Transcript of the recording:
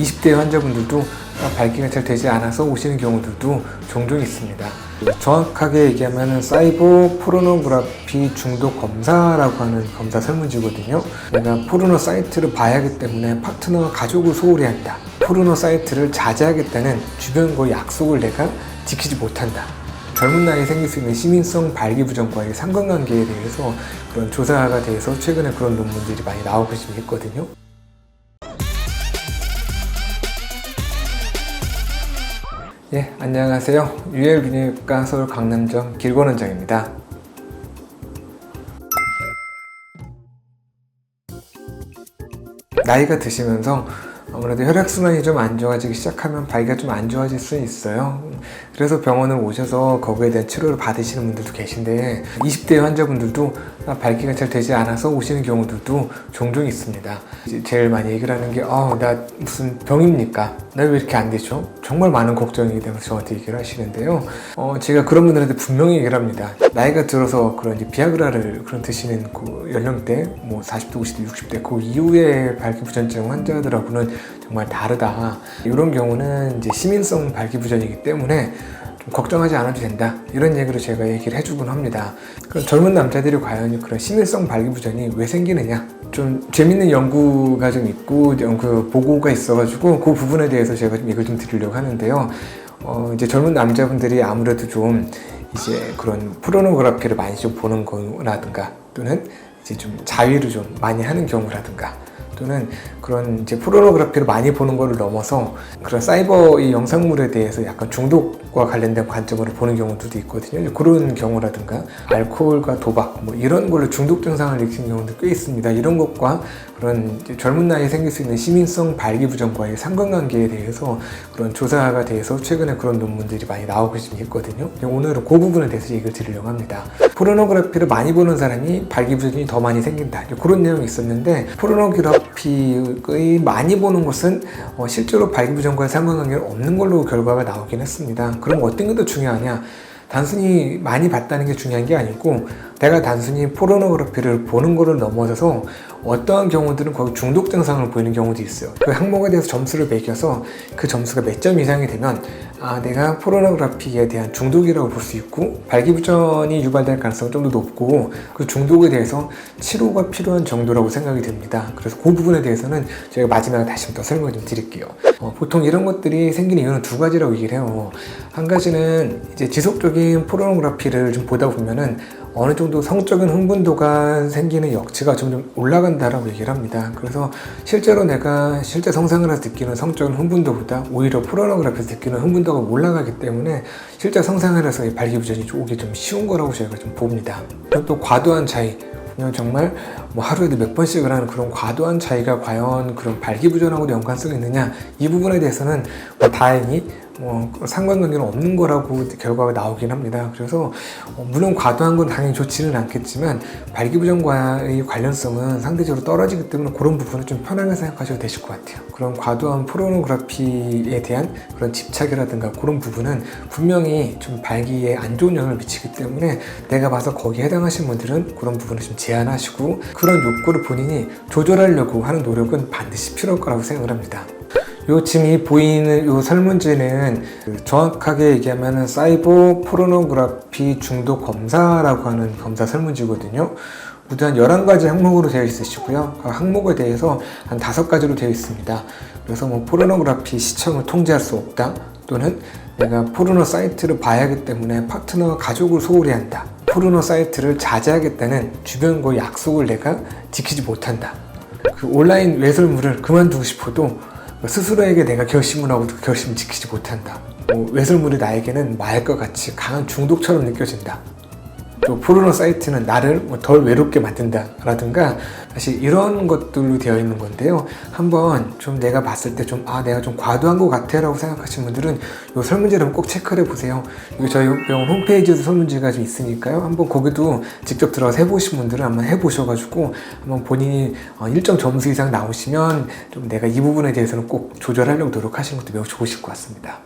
20대 환자분들도 발기가 잘 되지 않아서 오시는 경우들도 종종 있습니다. 정확하게 얘기하면 사이버 포르노그래피 중독 검사라고 하는 검사 설문지거든요. 내가 포르노 사이트를 봐야 하기 때문에 파트너와 가족을 소홀히 한다. 포르노 사이트를 자제하겠다는 주변과의 약속을 내가 지키지 못한다. 젊은 나이에 생길 수 있는 시민성 발기부전과의 상관관계에 대해서 그런 조사가 돼서 최근에 그런 논문들이 많이 나오고 있거든요. 예, 안녕하세요. 유엘비뇨기과 서울 강남점 길권원장입니다. 나이가 드시면서 아무래도 혈액순환이 좀 안 좋아지기 시작하면 발기가 좀 안 좋아질 수 있어요. 그래서 병원을 오셔서 거기에 대한 치료를 받으시는 분들도 계신데 20대 환자분들도 발기가 잘 되지 않아서 오시는 경우들도 종종 있습니다. 제일 많이 얘기를 하는 게 나 무슨 병입니까? 나 왜 이렇게 안 되죠? 정말 많은 걱정이 되면서 저한테 얘기를 하시는데요. 제가 그런 분들한테 분명히 얘기를 합니다. 나이가 들어서 그런 이제 비아그라를 그런 드시는 그 연령대, 40대, 50대, 60대 그 이후에 발기부전증 환자들하고는 정말 다르다. 이런 경우는 이제 시민성 발기부전이기 때문에 좀 걱정하지 않아도 된다. 이런 얘기를 제가 얘기를 해주곤 합니다. 그럼 젊은 남자들이 과연 그런 시민성 발기부전이 왜 생기느냐? 좀 재밌는 연구가 좀 있고 연구 보고가 있어가지고 그 부분에 대해서 제가 좀 얘기를 좀 드리려고 하는데요. 이제 젊은 남자분들이 아무래도 좀 이제 그런 포르노그래피를 많이 좀 보는 거라든가 또는 이제 좀 자위를 좀 많이 하는 경우라든가 또는 그런 이제 포르노그래피를 많이 보는 거를 넘어서 그런 사이버 이 영상물에 대해서 약간 중독과 관련된 관점으로 보는 경우들도 있거든요. 그런 경우라든가 알코올과 도박 이런 걸로 중독 증상을 일으키는 경우도 꽤 있습니다. 이런 것과 그런 젊은 나이에 생길 수 있는 시민성 발기부전과의 상관관계에 대해서 그런 조사가 돼서 최근에 그런 논문들이 많이 나오고 있거든요. 오늘은 그 부분에 대해서 얘기를 드리려고 합니다. 포르노그래피를 많이 보는 사람이 발기부전이 더 많이 생긴다. 그런 내용이 있었는데 포르노그래피의 많이 보는 것은 실제로 발기부전과의 상관관계는 없는 걸로 결과가 나오긴 했습니다. 그럼 어떤 게 더 중요하냐? 단순히 많이 봤다는 게 중요한 게 아니고 내가 단순히 포르노그래피를 보는 거를 넘어서서 어떠한 경우들은 거기 중독 증상을 보이는 경우도 있어요. 그 항목에 대해서 점수를 매겨서 그 점수가 몇 점 이상이 되면 내가 포르노그래피에 대한 중독이라고 볼 수 있고 발기부전이 유발될 가능성이 좀 더 높고 그 중독에 대해서 치료가 필요한 정도라고 생각이 듭니다. 그래서 그 부분에 대해서는 저희가 마지막에 다시 한번 더 설명을 좀 드릴게요. 보통 이런 것들이 생기는 이유는 두 가지라고 얘기를 해요. 한 가지는 이제 지속적인 포르노그래피를 좀 보다 보면은 어느 정도 성적인 흥분도가 생기는 역치가 점점 올라간다라고 얘기를 합니다. 그래서 실제로 내가 실제 성생활에서 느끼는 성적인 흥분도보다 오히려 포르노그래피에서 느끼는 흥분도가 올라가기 때문에 실제 성생활에서의 발기부전이 오기 좀 쉬운 거라고 저희가 좀 봅니다. 그리고 또 과도한 자위, 그냥 정말 하루에도 몇 번씩을 하는 그런 과도한 자위가 과연 그런 발기부전하고도 연관성이 있느냐, 이 부분에 대해서는 다행히 상관관계는 없는 거라고 결과가 나오긴 합니다. 그래서 물론 과도한 건 당연히 좋지는 않겠지만 발기부전과의 관련성은 상대적으로 떨어지기 때문에 그런 부분을 좀 편하게 생각하셔도 되실 것 같아요. 그런 과도한 포르노그래피에 대한 그런 집착이라든가 그런 부분은 분명히 좀 발기에 안 좋은 영향을 미치기 때문에 내가 봐서 거기에 해당하신 분들은 그런 부분을 좀 제한하시고 그런 욕구를 본인이 조절하려고 하는 노력은 반드시 필요할 거라고 생각을 합니다. 지금 이 보이는 요 설문지는 정확하게 얘기하면 사이버 포르노그래피 중독 검사라고 하는 검사 설문지거든요. 모두 한 11가지 항목으로 되어 있으시고요. 그 항목에 대해서 한 5가지로 되어 있습니다. 그래서 포르노그래피 시청을 통제할 수 없다. 또는 내가 포르노 사이트를 봐야 하기 때문에 파트너와 가족을 소홀히 한다. 포르노 사이트를 자제하겠다는 주변과의 약속을 내가 지키지 못한다. 그 온라인 외설물을 그만두고 싶어도 스스로에게 내가 결심을 하고도 그 결심을 지키지 못한다. 외설물이 나에게는 마약과 같이 강한 중독처럼 느껴진다. 또 포르노 사이트는 나를 덜 외롭게 만든다 라든가 사실 이런 것들로 되어 있는 건데요. 한번 좀 내가 봤을 때 내가 좀 과도한 것 같아 라고 생각하시는 분들은 이 설문지를 한번 꼭 체크를 해보세요. 이거 저희 병원 홈페이지에도 설문지가 좀 있으니까요. 한번 거기도 직접 들어가서 해보신 분들은 한번 해보셔가지고 한번 본인이 일정 점수 이상 나오시면 좀 내가 이 부분에 대해서는 꼭 조절하려고 노력하시는 것도 매우 좋으실 것 같습니다.